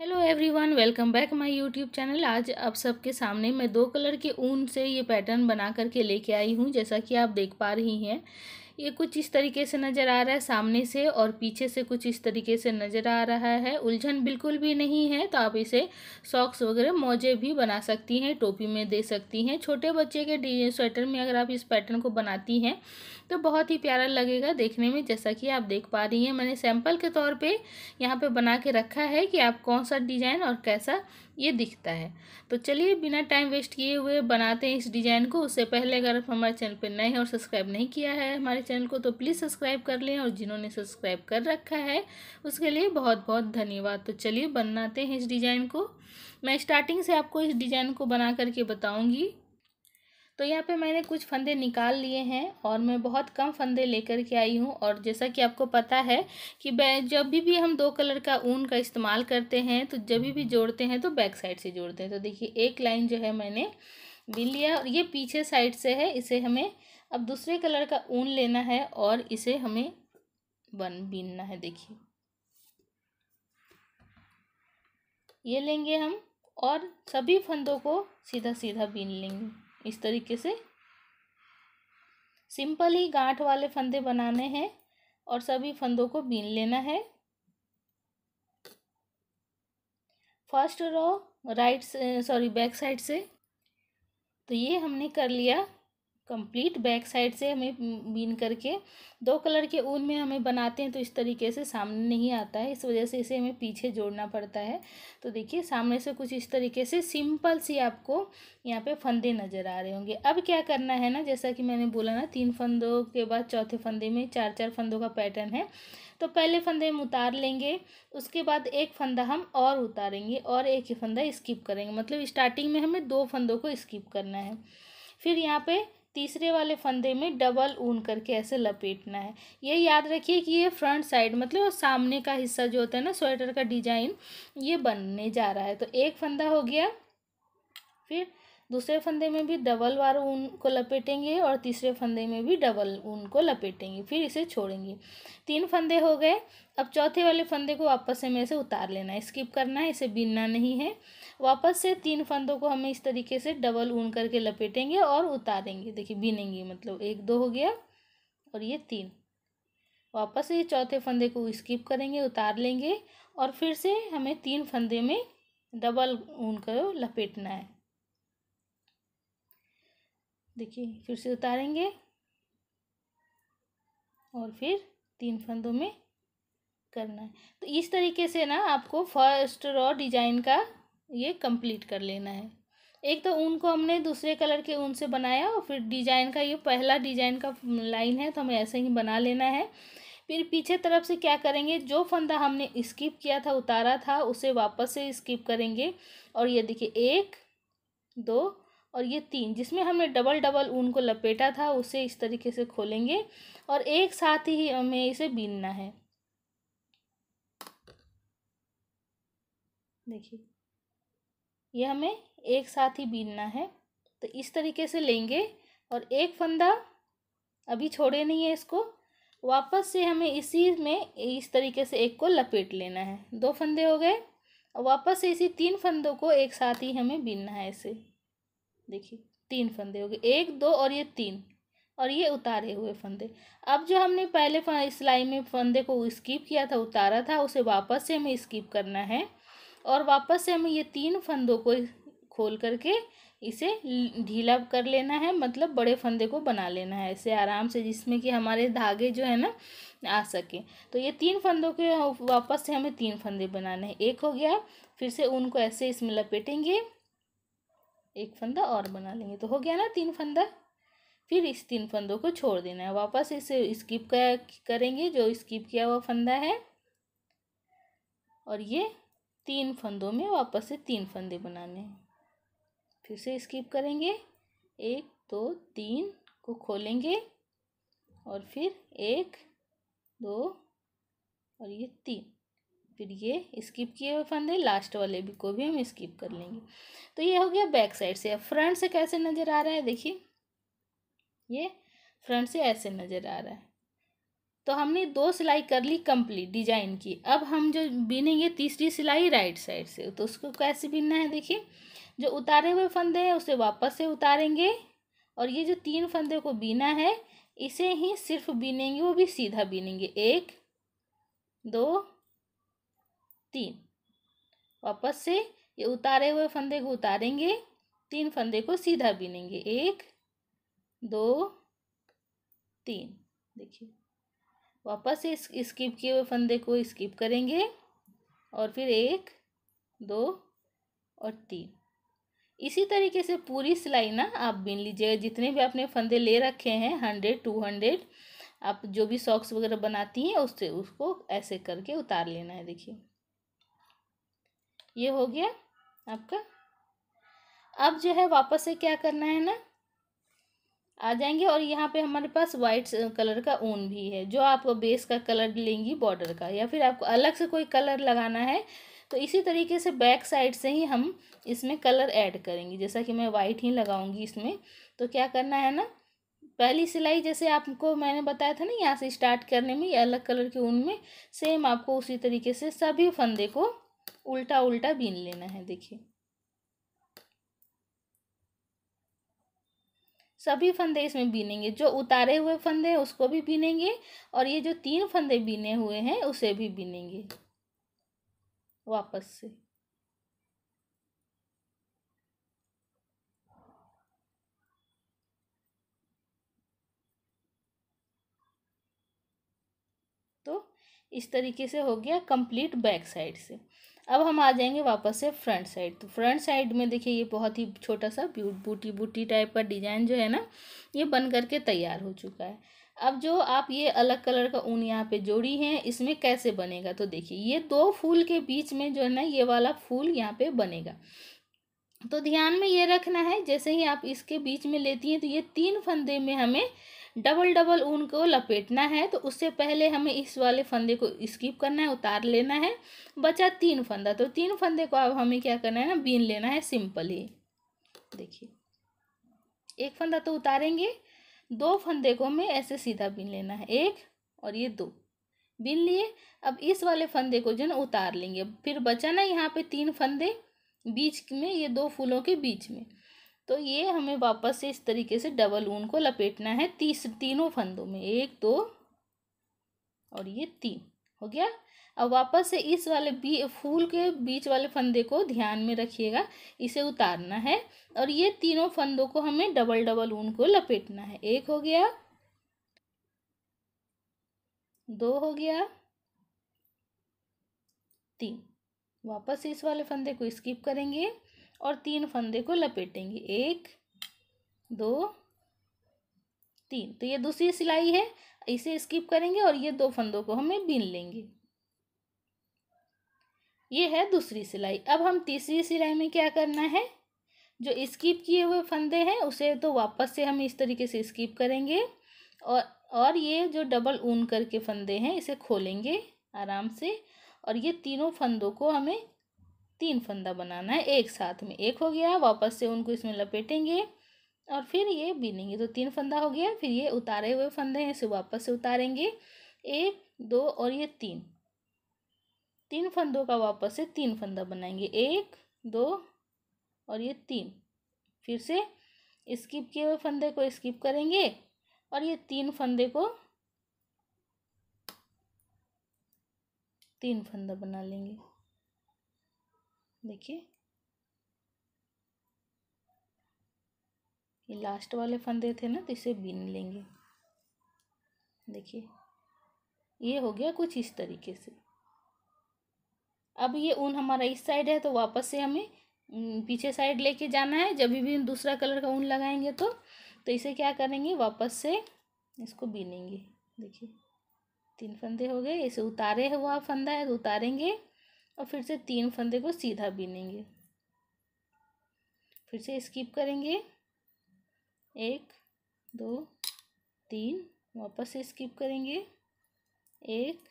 Hello everyone, welcome back my YouTube channel. आज आप सबके सामने मैं 2 कलर के ऊन से ये पैटर्न बना करके लेके आई हूँ। जैसा कि आप देख पा रही हैं, ये कुछ इस तरीके से नज़र आ रहा है सामने से, और पीछे से कुछ इस तरीके से नज़र आ रहा है। उलझन बिल्कुल भी नहीं है, तो आप इसे सॉक्स वगैरह मोजे भी बना सकती हैं, टोपी में दे सकती हैं। छोटे बच्चे के स्वेटर में अगर आप इस पैटर्न को बनाती हैं तो बहुत ही प्यारा लगेगा देखने में। जैसा कि आप देख पा रही हैं, मैंने सैंपल के तौर पे यहाँ पे बना के रखा है कि आप कौन सा डिज़ाइन और कैसा ये दिखता है। तो चलिए बिना टाइम वेस्ट किए हुए बनाते हैं इस डिज़ाइन को। उससे पहले अगर आप हमारे चैनल पर नए हैं और सब्सक्राइब नहीं किया है हमारे चैनल को, तो प्लीज़ सब्सक्राइब कर लें, और जिन्होंने सब्सक्राइब कर रखा है उसके लिए बहुत बहुत धन्यवाद। तो चलिए बनाते हैं इस डिज़ाइन को। मैं स्टार्टिंग से आपको इस डिज़ाइन को बना करके बताऊँगी। तो यहाँ पे मैंने कुछ फंदे निकाल लिए हैं, और मैं बहुत कम फंदे लेकर के आई हूँ। और जैसा कि आपको पता है कि जब भी हम 2 कलर का ऊन का इस्तेमाल करते हैं, तो जब भी जोड़ते हैं तो बैक साइड से जोड़ते हैं। तो देखिए, एक लाइन जो है मैंने बिन लिया, और ये पीछे साइड से है। इसे हमें अब दूसरे कलर का ऊन लेना है और इसे हमें बीनना है। देखिए, ये लेंगे हम, और सभी फंदों को सीधा सीधा बीन लेंगे इस तरीके से। सिंपल ही गांठ वाले फंदे बनाने हैं और सभी फंदों को बीन लेना है। फर्स्ट रो बैक साइड से। तो ये हमने कर लिया कंप्लीट। बैक साइड से हमें बीन करके 2 कलर के ऊन में हमें बनाते हैं तो इस तरीके से सामने नहीं आता है, इस वजह से इसे हमें पीछे जोड़ना पड़ता है। तो देखिए, सामने से कुछ इस तरीके से सिंपल सी आपको यहाँ पे फंदे नज़र आ रहे होंगे। अब क्या करना है ना, जैसा कि मैंने बोला ना, 3 फंदों के बाद चौथे फंदे में 4 फंदों का पैटर्न है। तो पहले फंदे हम उतार लेंगे, उसके बाद एक फंदा हम और उतारेंगे और एक ही फंदा स्किप करेंगे। मतलब स्टार्टिंग में हमें 2 फंदों को स्किप करना है। फिर यहाँ पे तीसरे वाले फंदे में डबल ऊन करके ऐसे लपेटना है। ये याद रखिए कि ये फ्रंट साइड, मतलब सामने का हिस्सा जो होता है ना स्वेटर का डिजाइन, ये बनने जा रहा है। तो एक फंदा हो गया, फिर दूसरे फंदे में भी डबल वार ऊन को लपेटेंगे और तीसरे फंदे में भी डबल ऊन को लपेटेंगे, फिर इसे छोड़ेंगे। 3 फंदे हो गए। अब चौथे वाले फंदे को वापस से में से उतार लेना है, स्किप करना है, इसे बीनना नहीं है। वापस से 3 फंदों को हमें इस तरीके से डबल ऊन करके लपेटेंगे और उतारेंगे। देखिए, बीनेंगे, मतलब 1 2 हो गया, और ये 3। वापस से चौथे फंदे को स्किप करेंगे, उतार लेंगे, और फिर से हमें 3 फंदे में डबल ऊन को लपेटना है। देखिए, फिर से उतारेंगे और फिर 3 फंदों में करना है। तो इस तरीके से ना आपको फर्स्ट रो डिजाइन का ये कंप्लीट कर लेना है। एक तो ऊन को हमने दूसरे कलर के ऊन से बनाया, और फिर डिजाइन का ये पहला डिजाइन का लाइन है, तो हमें ऐसे ही बना लेना है। फिर पीछे तरफ से क्या करेंगे, जो फंदा हमने स्किप किया था, उतारा था, उसे वापस से स्किप करेंगे। और ये देखिए, 1 2 और ये 3, जिसमें हमने डबल डबल ऊन को लपेटा था, उसे इस तरीके से खोलेंगे और एक साथ ही हमें इसे बीनना है। देखिए, ये हमें एक साथ ही बीनना है। तो इस तरीके से लेंगे, और एक फंदा अभी छोड़े नहीं है, इसको वापस से हमें इसी में इस तरीके से एक को लपेट लेना है। 2 फंदे हो गए, और वापस से इसी 3 फंदों को एक साथ ही हमें बीनना है ऐसे। देखिए, 3 फंदे हो गए, 1 2 और ये 3, और ये उतारे हुए फंदे। अब जो हमने पहले सिलाई में फंदे को स्किप किया था, उतारा था, उसे वापस से हमें स्किप करना है, और वापस से हमें ये 3 फंदों को खोल करके इसे ढीला कर लेना है। मतलब बड़े फंदे को बना लेना है ऐसे आराम से, जिसमें कि हमारे धागे जो है ना आ सके। तो ये 3 फंदों के वापस से हमें 3 फंदे बनाने हैं। एक हो गया, फिर से उनको ऐसे इसमें लपेटेंगे, एक फंदा और बना लेंगे, तो हो गया ना 3 फंदा। फिर इस 3 फंदों को छोड़ देना है, वापस इसे स्किप करेंगे जो स्किप किया हुआ फंदा है, और ये 3 फंदों में वापस से 3 फंदे बनाने हैं। फिर से स्किप करेंगे, 1 2 3 को खोलेंगे, और फिर 1 2 और ये 3। फिर ये स्किप किए हुए फंदे लास्ट वाले भी को भी हम स्किप कर लेंगे। तो ये हो गया बैक साइड से। अब फ्रंट से कैसे नज़र आ रहा है, देखिए, ये फ्रंट से ऐसे नज़र आ रहा है। तो हमने 2 सिलाई कर ली कंप्लीट डिजाइन की। अब हम जो बीनेंगे तीसरी सिलाई राइट साइड से, तो उसको कैसे बीनना है देखिए। जो उतारे हुए फंदे हैं उसे वापस से उतारेंगे और ये जो 3 फंदे को बीना है इसे ही सिर्फ बीनेंगे, वो भी सीधा बीनेंगे। 1 2 3। वापस से ये उतारे हुए फंदे को उतारेंगे, 3 फंदे को सीधा बीनेंगे। 1 2 3। देखिए वापस से स्किप किए हुए फंदे को स्किप करेंगे और फिर 1 2 और 3। इसी तरीके से पूरी सिलाई ना आप बीन लीजिएगा। जितने भी आपने फंदे ले रखे हैं 100 200, आप जो भी सॉक्स वगैरह बनाती हैं उससे उसको ऐसे करके उतार लेना है। देखिए ये हो गया आपका। अब जो है वापस से क्या करना है ना, आ जाएंगे और यहाँ पे हमारे पास वाइट कलर का ऊन भी है, जो आप बेस का कलर लेंगी बॉर्डर का, या फिर आपको अलग से कोई कलर लगाना है तो इसी तरीके से बैक साइड से ही हम इसमें कलर ऐड करेंगे। जैसा कि मैं वाइट ही लगाऊंगी इसमें। तो क्या करना है ना, पहली सिलाई जैसे आपको मैंने बताया था ना यहाँ से स्टार्ट करने में, ये अलग कलर के ऊन में, सेम आपको उसी तरीके से सभी फंदे को उल्टा उल्टा बीन लेना है। देखिए सभी फंदे इसमें बीनेंगे, जो उतारे हुए फंदे हैं उसको भी बीनेंगे और ये जो 3 फंदे बीने हुए हैं उसे भी बीनेंगे वापस से। तो इस तरीके से हो गया कंप्लीट बैक साइड से। अब हम आ जाएंगे वापस से फ्रंट साइड। तो फ्रंट साइड में देखिए ये बहुत ही छोटा सा बूटी बूटी टाइप का डिजाइन जो है ना, ये बन करके तैयार हो चुका है। अब जो आप ये अलग कलर का ऊन यहाँ पे जोड़ी है, इसमें कैसे बनेगा, तो देखिए ये 2 फूल के बीच में जो है ना ये वाला फूल यहाँ पे बनेगा। तो ध्यान में ये रखना है, जैसे ही आप इसके बीच में लेती हैं तो ये 3 फंदे में हमें डबल डबल ऊन को लपेटना है। तो उससे पहले हमें इस वाले फंदे को स्किप करना है, उतार लेना है। बचा 3 फंदा, तो 3 फंदे को अब हमें क्या करना है ना, बीन लेना है सिंपल ही। देखिए एक फंदा तो उतारेंगे, 2 फंदे को हमें ऐसे सीधा बीन लेना है, 1 और ये 2 बीन लिए। अब इस वाले फंदे को जो ना उतार लेंगे। फिर बचा ना यहाँ पे 3 फंदे बीच में, ये 2 फूलों के बीच में, तो ये हमें वापस से इस तरीके से डबल ऊन को लपेटना है तीनों फंदों में। 1 2 और ये 3 हो गया। अब वापस से इस वाले फूल के बीच वाले फंदे को ध्यान में रखिएगा, इसे उतारना है और ये तीनों फंदों को हमें डबल डबल ऊन को लपेटना है। 1 हो गया, 2 हो गया, 3। वापस से इस वाले फंदे को स्किप करेंगे और 3 फंदे को लपेटेंगे। 1 2 3। तो ये दूसरी सिलाई है, इसे स्किप करेंगे और ये 2 फंदों को हमें बीन लेंगे। ये है दूसरी सिलाई। अब हम तीसरी सिलाई में क्या करना है, जो स्किप किए हुए फंदे हैं उसे तो वापस से हम इस तरीके से स्किप करेंगे और ये जो डबल ऊन करके फंदे हैं इसे खोलेंगे आराम से और ये तीनों फंदों को हमें 3 फंदा बनाना है एक साथ में। 1 हो गया, वापस से उनको इसमें लपेटेंगे और फिर ये बीनेंगे, तो 3 फंदा हो गया। फिर ये उतारे हुए फंदे हैं इसे वापस से उतारेंगे, 1 2 और ये 3 फंदों का वापस से 3 फंदा बनाएंगे, 1 2 और ये 3। फिर से स्किप किए हुए फंदे को स्किप करेंगे और ये 3 फंदे को 3 फंदा बना लेंगे। देखिए ये लास्ट वाले फंदे थे ना, तो इसे बीन लेंगे। देखिए ये हो गया कुछ इस तरीके से। अब ये ऊन हमारा इस साइड है, तो वापस से हमें पीछे साइड लेके जाना है। जब भी दूसरा कलर का ऊन लगाएंगे तो इसे क्या करेंगे, वापस से इसको बीनेंगे। देखिए 3 फंदे हो गए, इसे उतारे हुआ फंदा है तो उतारेंगे और फिर से 3 फंदे को सीधा बीनेंगे। फिर से स्किप करेंगे, 1 2 3, वापस से स्किप करेंगे, 1